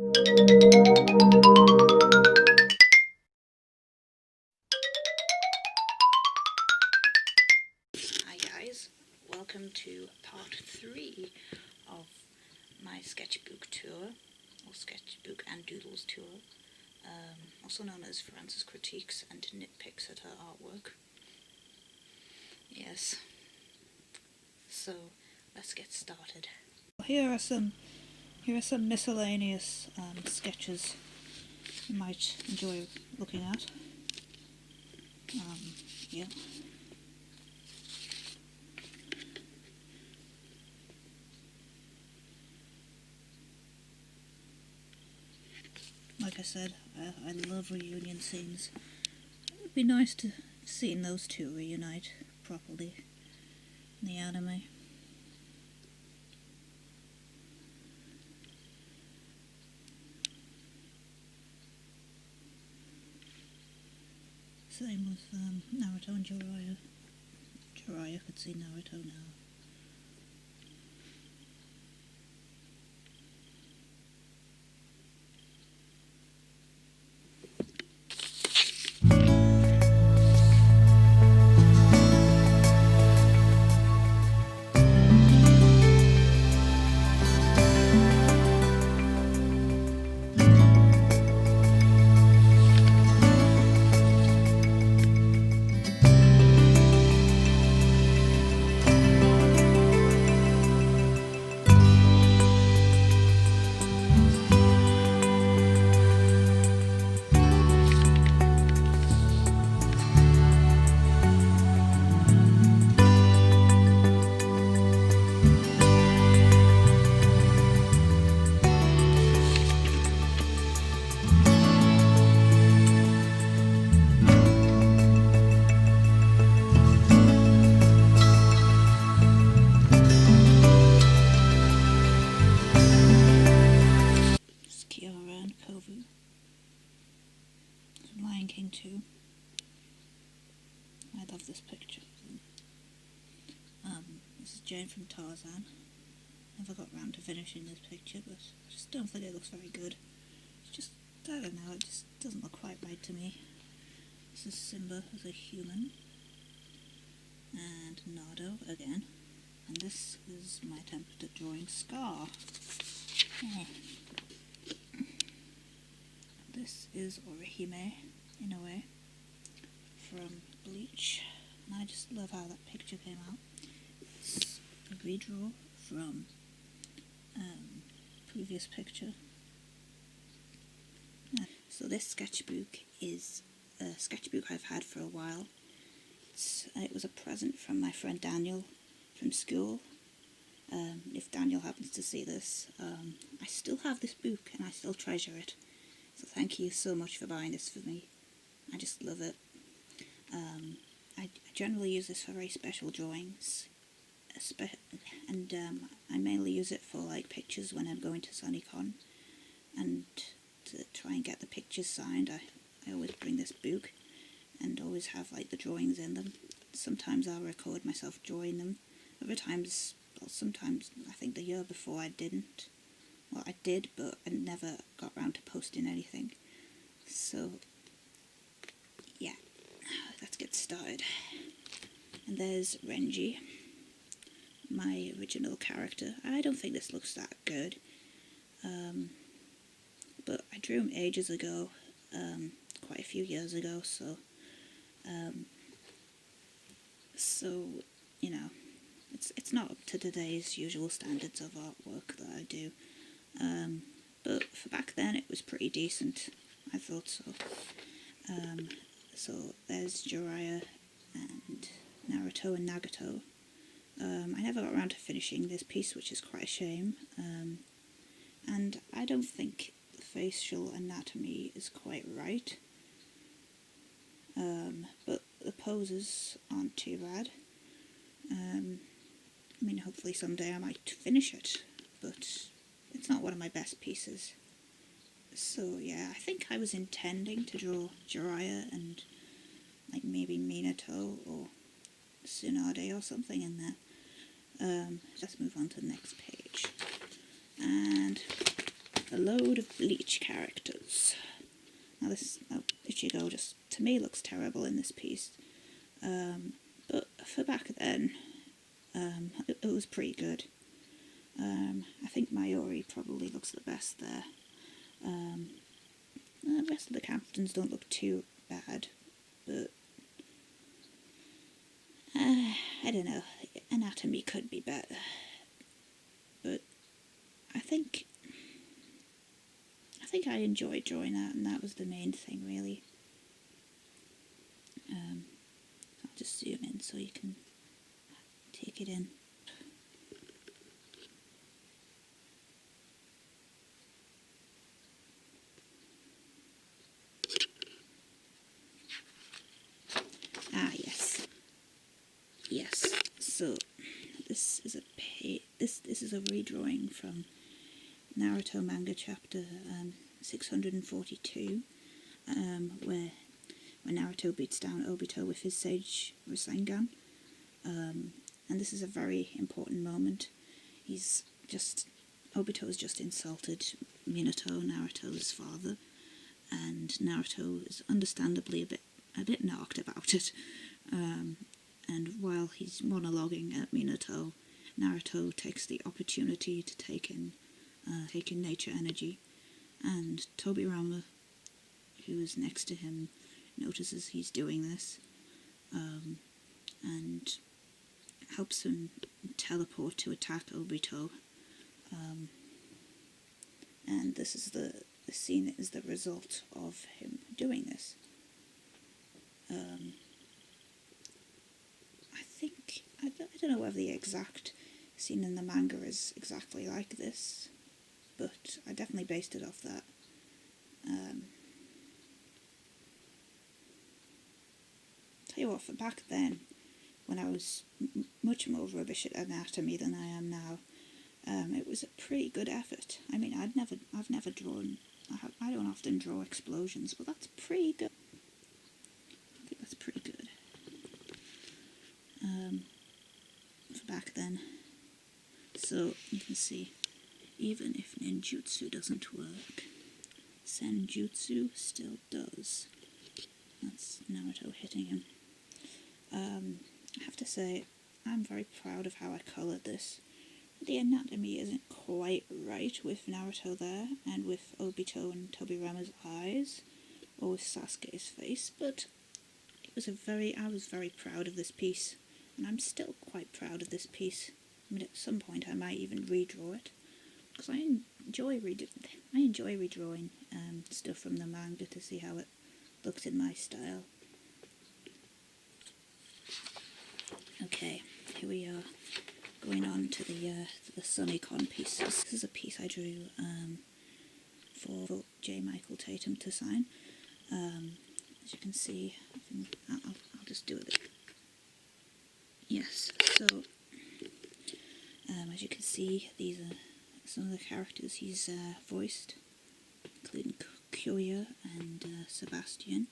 Hi guys, welcome to part 3 of my sketchbook tour, or sketchbook and doodles tour, also known as Frances critiques and nitpicks at her artwork. Yes, so let's get started. Here are some miscellaneous sketches you might enjoy looking at. Yeah. Like I said, I love reunion scenes. It would be nice to see those two reunite properly in the anime. Same with Naruto and Jiraiya. Jiraiya could see Naruto now. Lion King 2. I love this picture. This is Jane from Tarzan. Never got round to finishing this picture, but I just don't think it looks very good. It's just, I don't know, it just doesn't look quite right to me. This is Simba as a human. And Nardo again. And this is my attempt at drawing Scar. This is Orihime, in a way, from Bleach, and I just love how that picture came out. It's a redraw from previous picture. So this sketchbook is a sketchbook I've had for a while. It was a present from my friend Daniel from school. If Daniel happens to see this, I still have this book and I still treasure it. So thank you so much for buying this for me. I just love it. I generally use this for very special drawings, and I mainly use it for like pictures when I'm going to SunnyCon, and to try and get the pictures signed I always bring this book and always have like the drawings in them. Sometimes I'll record myself drawing them, other times, well, sometimes I think the year before I didn't. Well, I did, but I never got round to posting anything. So, yeah, let's get started. And there's Renji, my original character. I don't think this looks that good, but I drew him ages ago, quite a few years ago, so you know, it's not up to today's usual standards of artwork that I do. But for back then it was pretty decent, I thought so. So there's Jiraiya and Naruto and Nagato. I never got around to finishing this piece, which is quite a shame. And I don't think the facial anatomy is quite right. But the poses aren't too bad. I mean, hopefully someday I might finish it, but it's not one of my best pieces. So yeah, I think I was intending to draw Jiraiya and like maybe Minato or Tsunade or something in there. Let's move on to the next page. And the load of Bleach characters. Now this Ichigo just, to me, looks terrible in this piece. But for back then, it was pretty good. I think Mayuri probably looks the best there. The rest of the captains don't look too bad, but I don't know, anatomy could be better. But I think I enjoyed drawing that, and that was the main thing, really. I'll just zoom in so you can take it in. Yes. So this is a redrawing from Naruto manga chapter 642, where Naruto beats down Obito with his Sage Rasengan, and this is a very important moment. Obito has just insulted Minato, Naruto's father, and Naruto is understandably a bit knocked about it. And while he's monologuing at Minato, Naruto takes the opportunity to take in nature energy, and Tobirama, who is next to him, notices he's doing this, and helps him teleport to attack Obito. And this is the scene is the result of him doing this. I don't know whether the exact scene in the manga is exactly like this, but I definitely based it off that. Tell you what, for back then, when I was much more rubbish at anatomy than I am now, it was a pretty good effort. I mean, I've never drawn. I don't often draw explosions, but that's pretty good. I think that's pretty good. For back then. So you can see, even if ninjutsu doesn't work, senjutsu still does. That's Naruto hitting him. I have to say, I'm very proud of how I coloured this. The anatomy isn't quite right with Naruto there, and with Obito and Tobirama's eyes, or with Sasuke's face, but I was very proud of this piece, and I'm still quite proud of this piece. I mean, at some point I might even redraw it, because I enjoy redrawing stuff from the manga to see how it looks in my style. Okay, here we are, going on to the Sunnycon piece. This is a piece I drew for J. Michael Tatum to sign. As you can see, I'll just do it. Yes, so as you can see, these are some of the characters he's voiced, including Kyoya and Sebastian,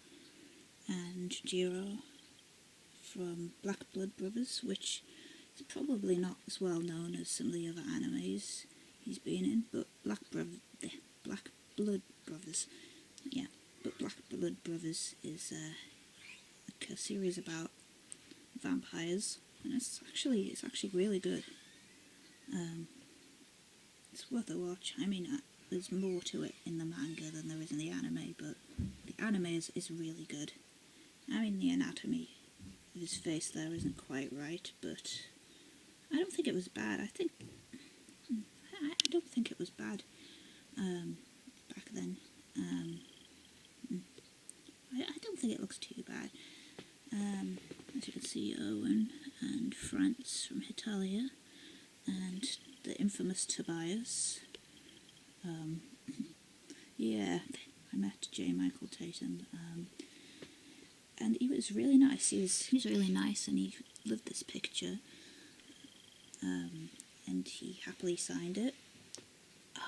and Jiro from Black Blood Brothers, which is probably not as well known as some of the other animes he's been in, but Black Blood Brothers is like a series about vampires, and it's actually really good. It's worth a watch. I mean, there's more to it in the manga than there is in the anime, but the anime is really good. I mean, the anatomy of his face there isn't quite right, but I don't think it was bad. I don't think it was bad back then. I don't think it looks too bad. As you can see, Owen and Franz from Hitalia, and the infamous Tobias. Yeah, I met J. Michael Tatum, and he was really nice. He was really nice, and he loved this picture, and he happily signed it.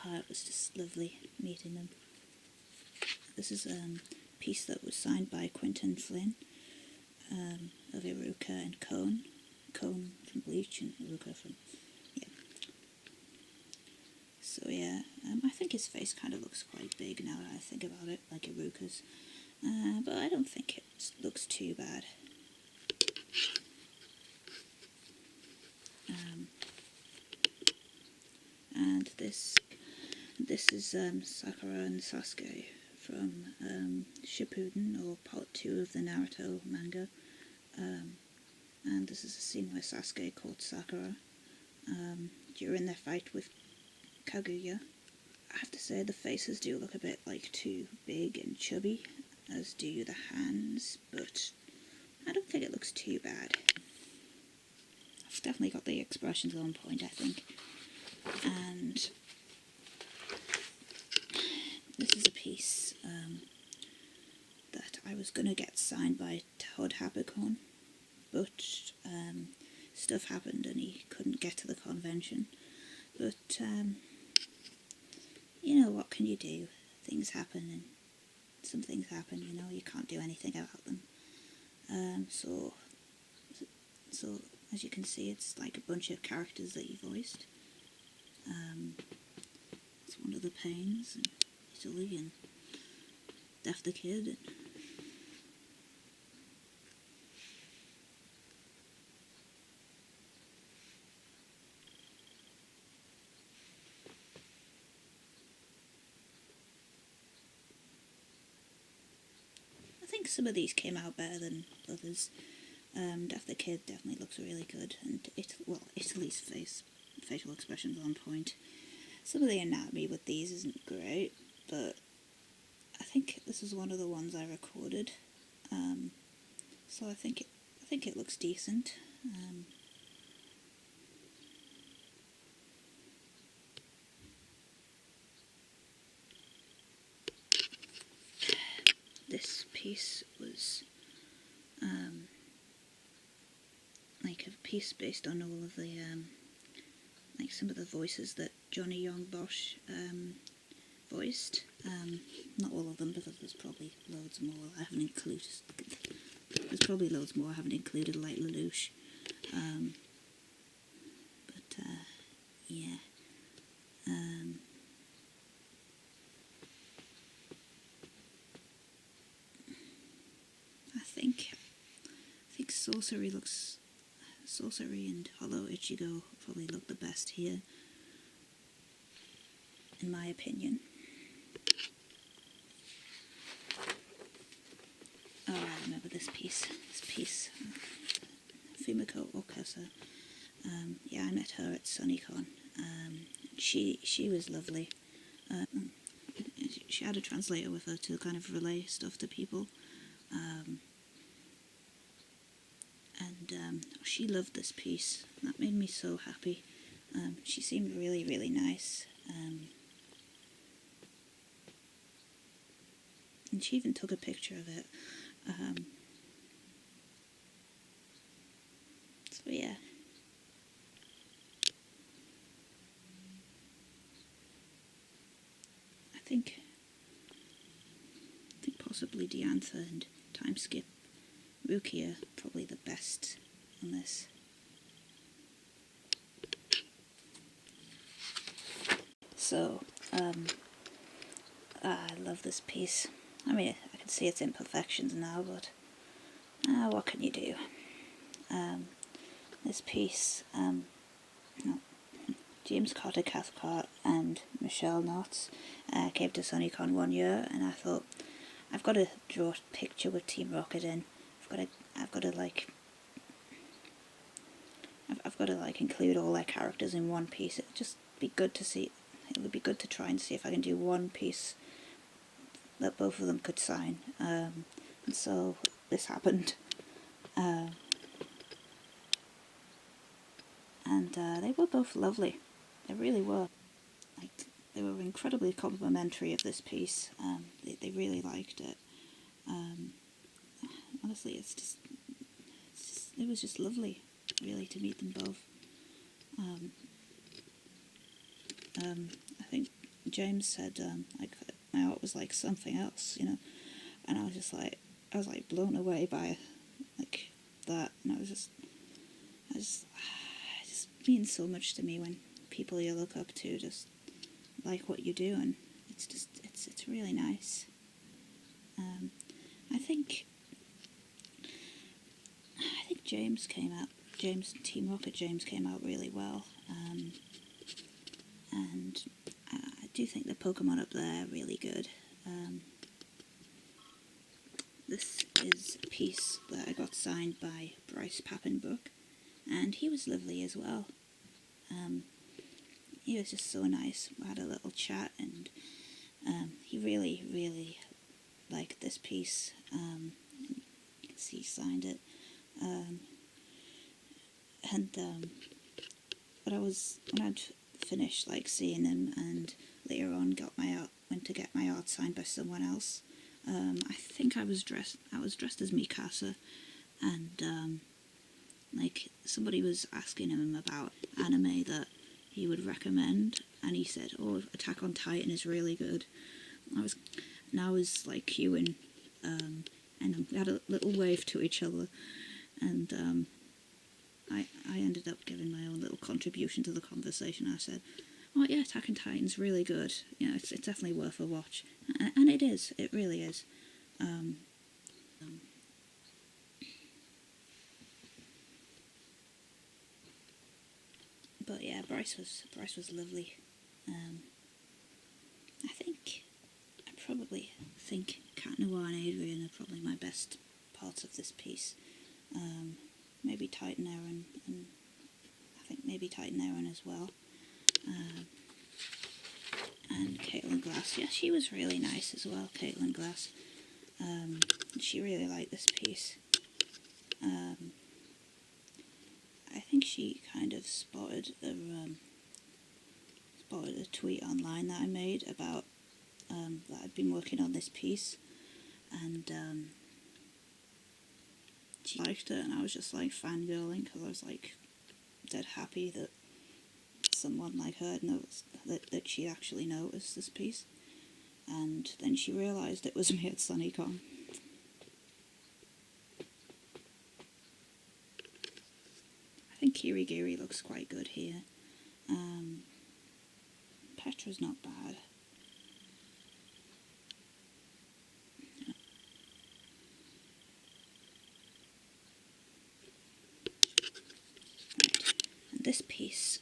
It was just lovely meeting him. This is a piece that was signed by Quentin Flynn, of Iruka and Cone. Cone from Bleach and Iruka from... yeah. So yeah, I think his face kind of looks quite big now that I think about it, like Iruka's. But I don't think it looks too bad. And this is Sakura and Sasuke from Shippuden, or part 2 of the Naruto manga. And this is a scene where Sasuke caught Sakura during their fight with Kaguya. I have to say the faces do look a bit like too big and chubby, as do the hands, but I don't think it looks too bad. I've definitely got the expressions on point, I think. And this is a piece that I was going to get signed by Todd Habercorn, but stuff happened and he couldn't get to the convention. But you know, what can you do? Things happen, and some things happen, you know, you can't do anything about them. So as you can see, it's like a bunch of characters that he voiced. It's one of the Pains, and Italy, and Death the Kid, and I think some of these came out better than others. Death the Kid definitely looks really good, and Italy's facial expressions on point. Some of the anatomy with these isn't great, but I think this is one of the ones I recorded, so I think it looks decent. This piece was like a piece based on all of the like some of the voices that Johnny Young Bosch voiced. Not all of them, because there's probably loads more I haven't included. There's probably loads more I haven't included, like Lelouch. But yeah. I think Sorcery and Hollow Ichigo probably look the best here, in my opinion. Oh, I remember this piece. Fumiko Okasa. Yeah, I met her at SunnyCon. She was lovely. She had a translator with her to kind of relay stuff to people. And she loved this piece. That made me so happy. She seemed really, really nice. And she even took a picture of it. So yeah. I think possibly Diantha and Timeskip Rukia probably the best on this. So, I love this piece. I mean, I can see its imperfections now, but what can you do? This piece, James Carter Cathcart and Michelle Knotts came to SunnyCon one year, and I thought, I've got to draw a picture with Team Rocket in. I've got to include all their characters in one piece. It'd just be good to see. It would be good to try and see if I can do one piece that both of them could sign. And so this happened. And they were both lovely. They really were. Like, they were incredibly complimentary of this piece. They really liked it. Honestly, it was just lovely, really, to meet them both. I think James said my art was like something else, you know, and I was like blown away by like that, and it just means so much to me when people you look up to just like what you do, and it's really nice. I think James came out. Team Rocket James came out really well, and I do think the Pokemon up there are really good. This is a piece that I got signed by Bryce Pappenbrook, and he was lovely as well. He was just so nice. We had a little chat, and he really, really liked this piece. You can see he signed it. But when I'd finished seeing him, and later on went to get my art signed by someone else. I think I was dressed as Mikasa, and somebody was asking him about anime that he would recommend, and he said, "Oh, Attack on Titan is really good." I was queuing, and we had a little wave to each other, and I ended up giving my own little contribution to the conversation. I said, "Oh yeah, Attack on Titan's really good. It's definitely worth a watch," and it is. It really is. But yeah, Bryce was lovely. I probably think Cat Noir and Adrian are probably my best parts of this piece. Maybe Titan Aaron, and I think maybe Titan Aaron as well. And Caitlin Glass, yeah, she was really nice as well, Caitlin Glass. She really liked this piece. I think she kind of spotted a tweet online that I made about that I'd been working on this piece, and she liked it, and I was just fangirling, because I was dead happy that someone like her had noticed that she actually noticed this piece. And then she realised it was me at SunnyCon. I think Kirigiri looks quite good here. Petra's not bad. And this piece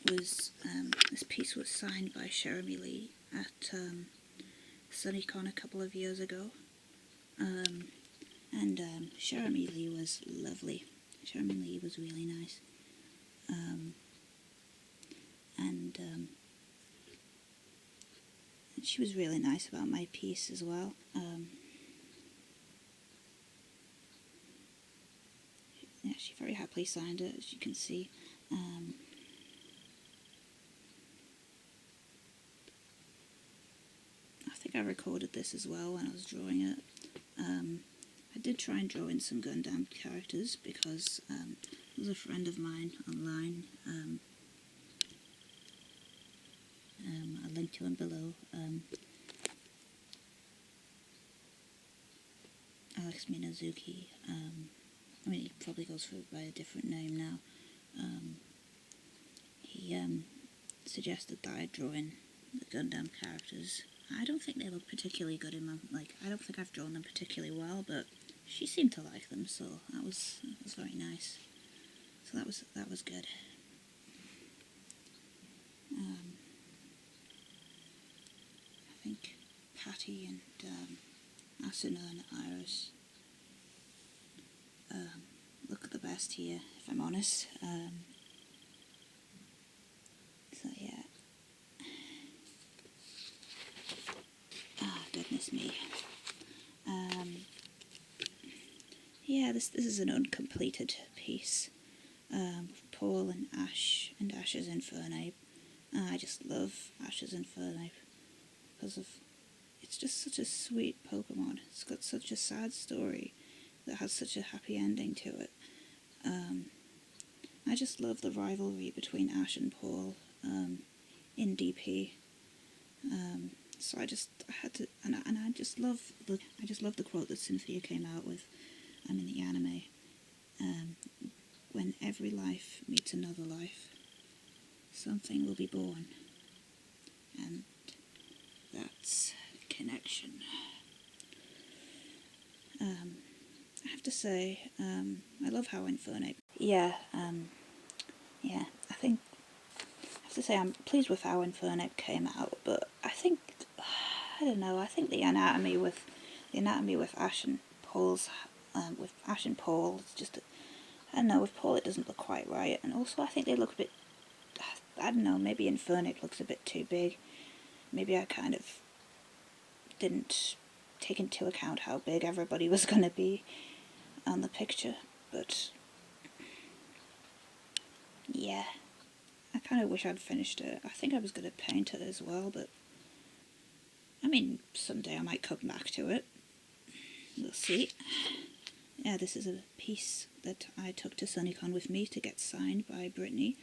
was signed by Jeremy Lee at SunnyCon a couple of years ago, and Jeremy Lee was lovely. Jeremy Lee was really nice, and she was really nice about my piece as well. Yeah, she very happily signed it, as you can see. I think I recorded this as well when I was drawing it. I did try and draw in some Gundam characters, because there's a friend of mine online. I'll link to him below. Alex Minazuki. He probably goes by a different name now. He suggested that I draw in the Gundam characters. I don't think they look particularly good in them. I don't think I've drawn them particularly well, but she seemed to like them, so that was very nice. So that was good. I think Patty and Asuna and Iris look the best here, if I'm honest. So yeah. Goodness me. Yeah, this is an uncompleted piece. Paul and Ash's Infernape. I just love Ash's Infernape because it's just such a sweet Pokemon. It's got such a sad story that has such a happy ending to it. I just love the rivalry between Ash and Paul in DP. So I had to, and I just love the quote that Cynthia came out with in the anime. When every life meets another life, something will be born. and that's connection. I have to say, I love how Infernic. Yeah, I think I have to say I'm pleased with how Infernic came out, but I think I don't know. I think the anatomy with Ash and Paul's with Ash and Paul, it's just I don't know. With Paul, it doesn't look quite right, and also I think they look a bit. I don't know. Maybe Infernic looks a bit too big. Maybe I kind of didn't take into account how big everybody was going to be on the picture, but yeah, I kind of wish I'd finished it. I think I was going to paint it as well, but I mean, someday I might come back to it. We'll see. Yeah, this is a piece that I took to SunnyCon with me to get signed by Brittany,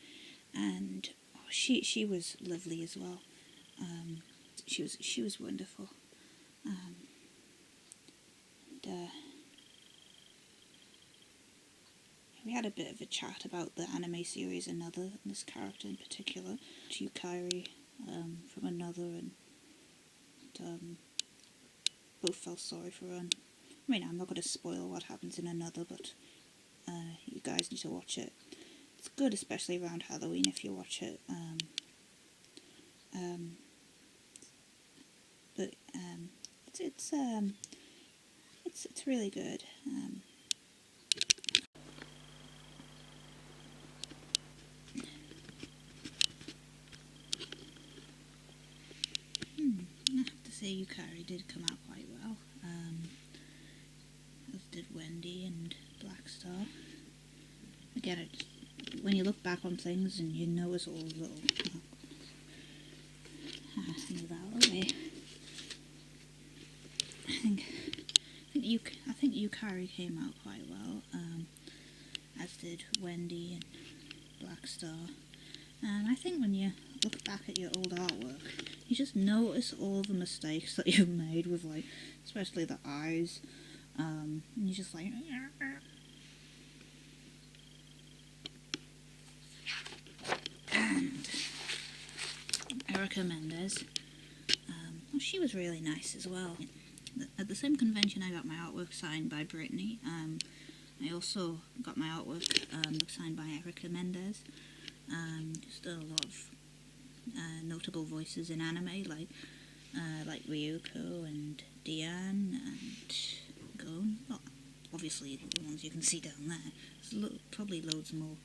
and she was lovely as well. She was wonderful. We had a bit of a chat about the anime series Another, and this character in particular, Yukari from Another, and both felt sorry for her. And, I mean, I'm not going to spoil what happens in Another, but you guys need to watch it. It's good, especially around Halloween if you watch it. But it's really good. I have to say Yukari did come out quite well. As did Wendy and Blackstar. Again, when you look back on things and you notice all the little... move out of the way. I think Yukari came out quite well, as did Wendy and Blackstar. And I think when you look back at your old artwork, you just notice all the mistakes that you've made with, like, especially the eyes. And you're just like... And Erica Mendez, well, she was really nice as well. At the same convention I got my artwork signed by Brittany. I also got my artwork signed by Erica Mendez. Just a lot of notable voices in anime, like Ryuko and Diane and Gon. Well, obviously the ones you can see down there. There's probably loads more.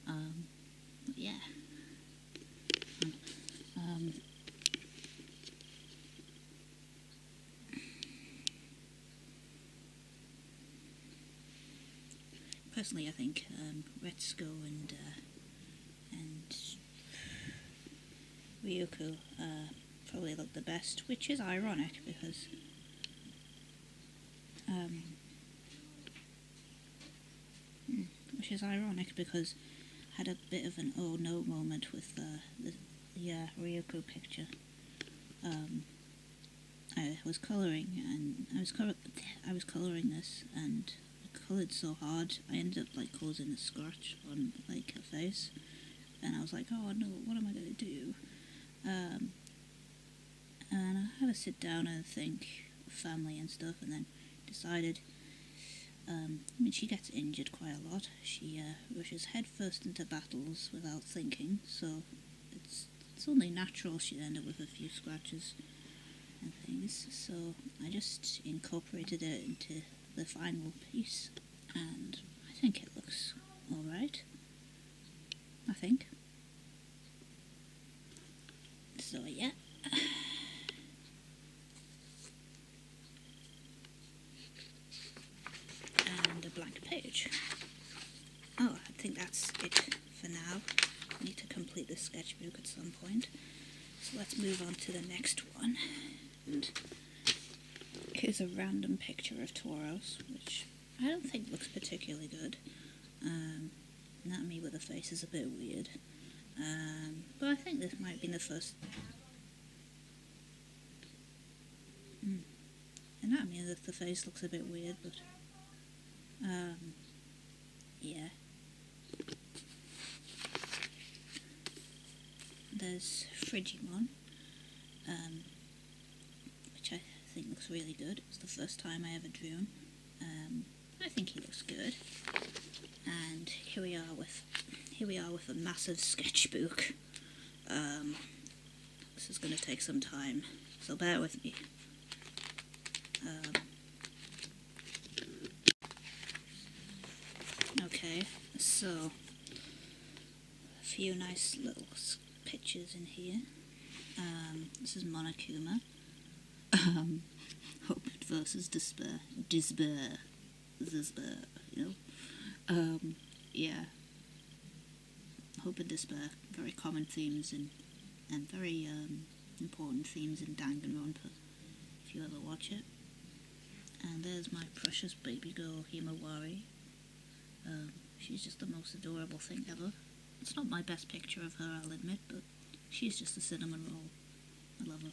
But yeah. Personally, I think Retsuko and Ryuko probably look the best, which is ironic because I had a bit of an oh no moment with the Ryuko picture. I was colouring and I was colouring this, and I coloured so hard I ended up like causing a scratch on like her face, and I was like, oh no, what am I going to do? And I had to sit down and think of family and stuff, and then decided. I mean, she gets injured quite a lot. She rushes headfirst into battles without thinking, so it's only natural she'd end up with a few scratches and things. So I just incorporated it into the final piece, and I think it looks alright. I think. So yeah. And a blank page. Oh, I think that's it for now. I need to complete the sketchbook at some point. So let's move on to the next one. And here's a random picture of Tauros, which I don't think looks particularly good. Not me, with the face is a bit weird. But I think this might be the first... And not me that the face looks a bit weird, but... yeah. There's Frigimon, which I think looks really good. It's the first time I ever drew him. I think he looks good. And here we are with a massive sketchbook. This is going to take some time, so bear with me. Okay, so a few nice little pictures in here. This is Monokuma. Hope versus despair, you know. Yeah. Hope and despair, very common themes and very important themes in Danganronpa, if you ever watch it. And there's my precious baby girl, Himawari. She's just the most adorable thing ever. It's not my best picture of her, I'll admit, but she's just a cinnamon roll. I love her.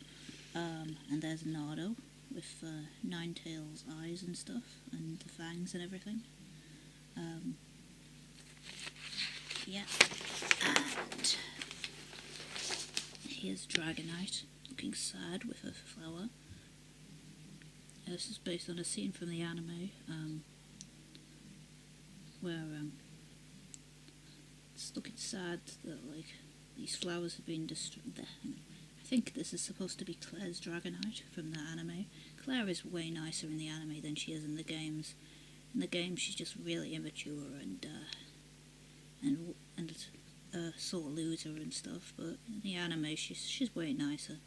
And there's Nardo with Ninetales eyes and stuff, and the fangs and everything. Yeah. And here's Dragonite, looking sad with her flower. This is based on a scene from the anime, where it's looking sad that like these flowers have been destroyed. I think this is supposed to be Claire's Dragonite from the anime. Claire is way nicer in the anime than she is in the games. In the games, she's just really immature and sore loser and stuff. But in the anime, she's way nicer.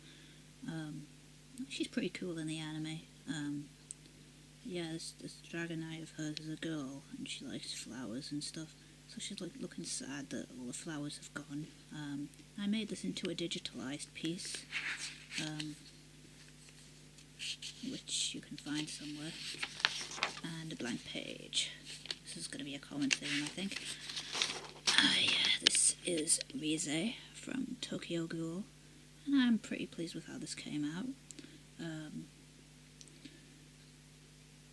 She's pretty cool in the anime. Yeah, this Dragonite of hers is a girl, and she likes flowers and stuff. So she's like looking sad that all the flowers have gone. I made this into a digitalized piece, which you can find somewhere, and a blank page. This is going to be a common theme, I think. This is Rize from Tokyo Ghoul, and I'm pretty pleased with how this came out.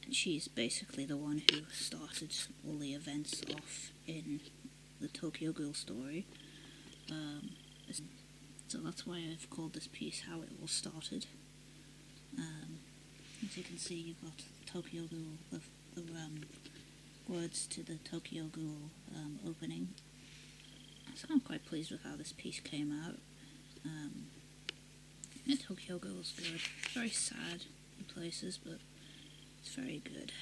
And she's basically the one who started all the events off in the Tokyo Ghoul story. So that's why I've called this piece How It All Started. As you can see, you've got Tokyo Ghoul, the words to the Tokyo Ghoul opening. So I'm quite pleased with how this piece came out. And Tokyo Ghoul's good. Very sad in places, but it's very good.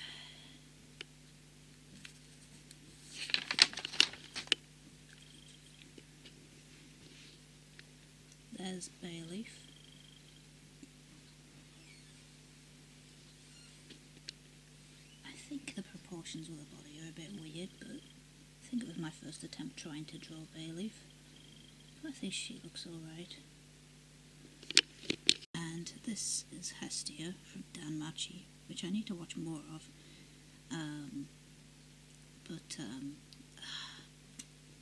There's Bayleaf. I think the proportions of the body are a bit weird, but I think it was my first attempt trying to draw Bayleaf. But I think she looks alright. And this is Hestia from Danmachi, which I need to watch more of.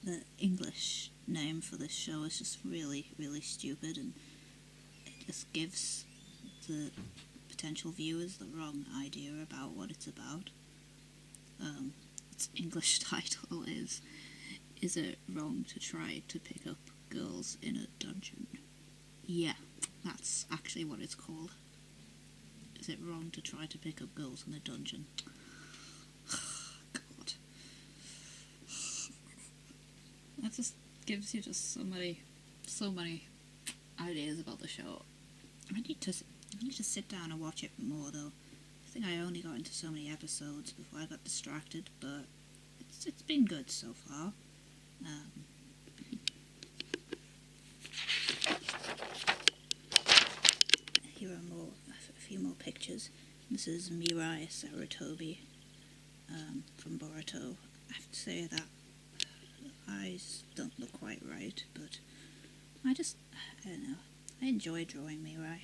The English name for this show is just really, really stupid, and it just gives the potential viewers the wrong idea about what it's about. Its English title is It Wrong to Try to Pick Up Girls in a Dungeon? Yeah, that's actually what it's called. Is it wrong to try to pick up girls in a dungeon? God. That just gives you just so many ideas about the show. I need to sit down and watch it more though. I think I only got into so many episodes before I got distracted, but it's been good so far. Here are a few more pictures. This is Mirai Sarutobi from Boruto. I have to say that the eyes don't look quite right, but I don't know. I enjoy drawing Mirai.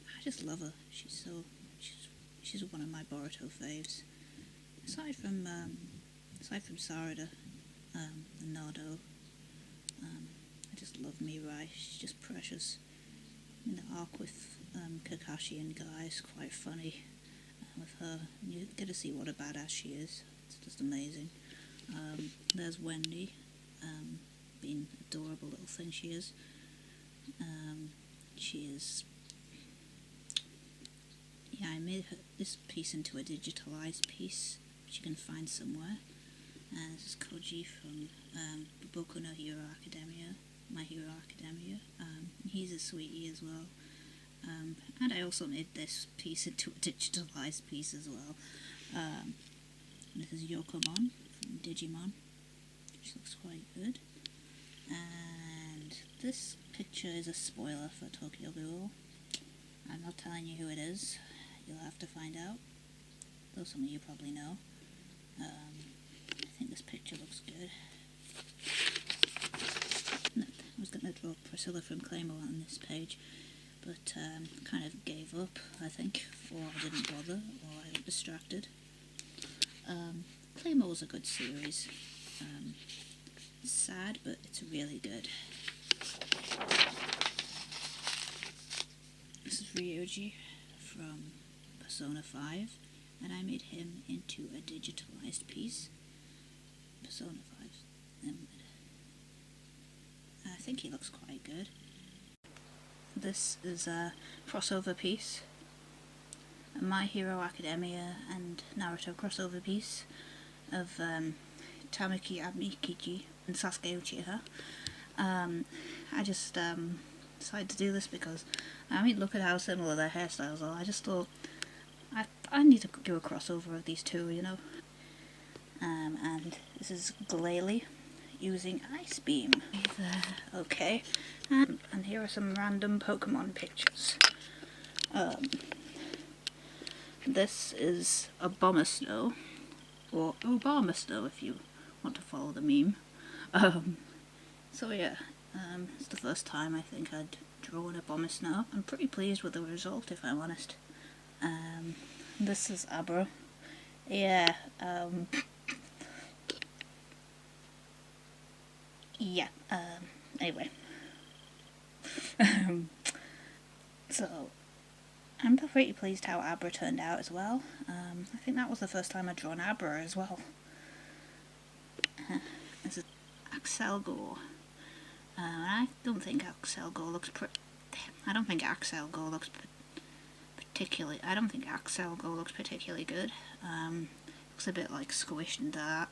I just love her. She's one of my Boruto faves. Aside from Sarada and Nardo, I just love Mirai. She's just precious. In the arc with Kakashi and Guy is quite funny with her. You get to see what a badass she is. It's just amazing. There's Wendy, being adorable little thing she is. She is... Yeah, I made this piece into a digitalized piece, which you can find somewhere. And this is Koji from Boku no Hero Academia, My Hero Academia. He's a sweetie as well. And I also made this piece into a digitalized piece as well. This is Yokomon from Digimon, which looks quite good. And this picture is a spoiler for Tokyo Ghoul. I'm not telling you who it is. You'll have to find out, though some of you probably know. I think this picture looks good. I was going to draw Priscilla from Claymore on this page, but kind of gave up, I think, or I didn't bother, or I got distracted. Claymore's a good series. It's sad, but it's really good. This is Ryoji from Persona 5, and I made him into a digitalized piece. Persona 5. I think he looks quite good. This is a crossover piece, a My Hero Academia and Naruto crossover piece of Tamaki Abnikichi and Sasuke Uchiha. I just decided to do this because, I mean, look at how similar their hairstyles are. I just thought I need to do a crossover of these two, you know. And this is Glalie using Ice Beam. Okay, and here are some random Pokemon pictures. This is Abomasnow, or Obama-Snow if you want to follow the meme. So yeah, it's the first time I think I'd drawn Abomasnow. I'm pretty pleased with the result, if I'm honest. This is Abra. Yeah, yeah, anyway. So, I'm pretty pleased how Abra turned out as well. I think that was the first time I'd drawn Abra as well. There's Axel Gore. I don't think Axel Gore looks particularly good. Looks a bit like squished into that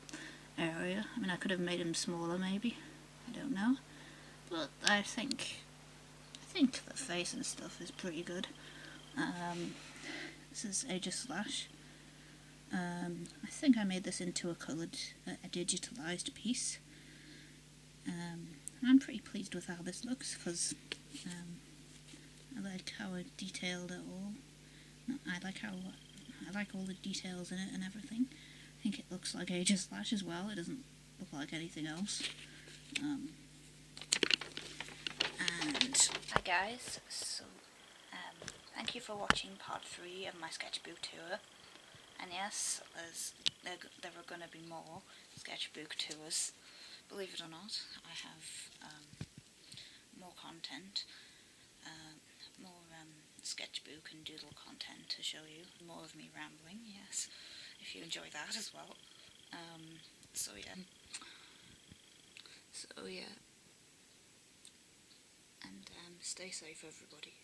area. I mean, I could have made him smaller maybe. I don't know. But I think the face and stuff is pretty good. This is Aegis Slash. I think I made this into a digitalized piece. I'm pretty pleased with how this looks because I like how it detailed it all. I like all the details in it and everything. I think it looks like Aegis Slash as well. It doesn't look like anything else. And hi guys, so thank you for watching part 3 of my sketchbook tour. And yes, there are going to be more sketchbook tours. Believe it or not, I have more content, more sketchbook and doodle content to show you. More of me rambling, yes, if you enjoy that as well. So yeah, and stay safe everybody.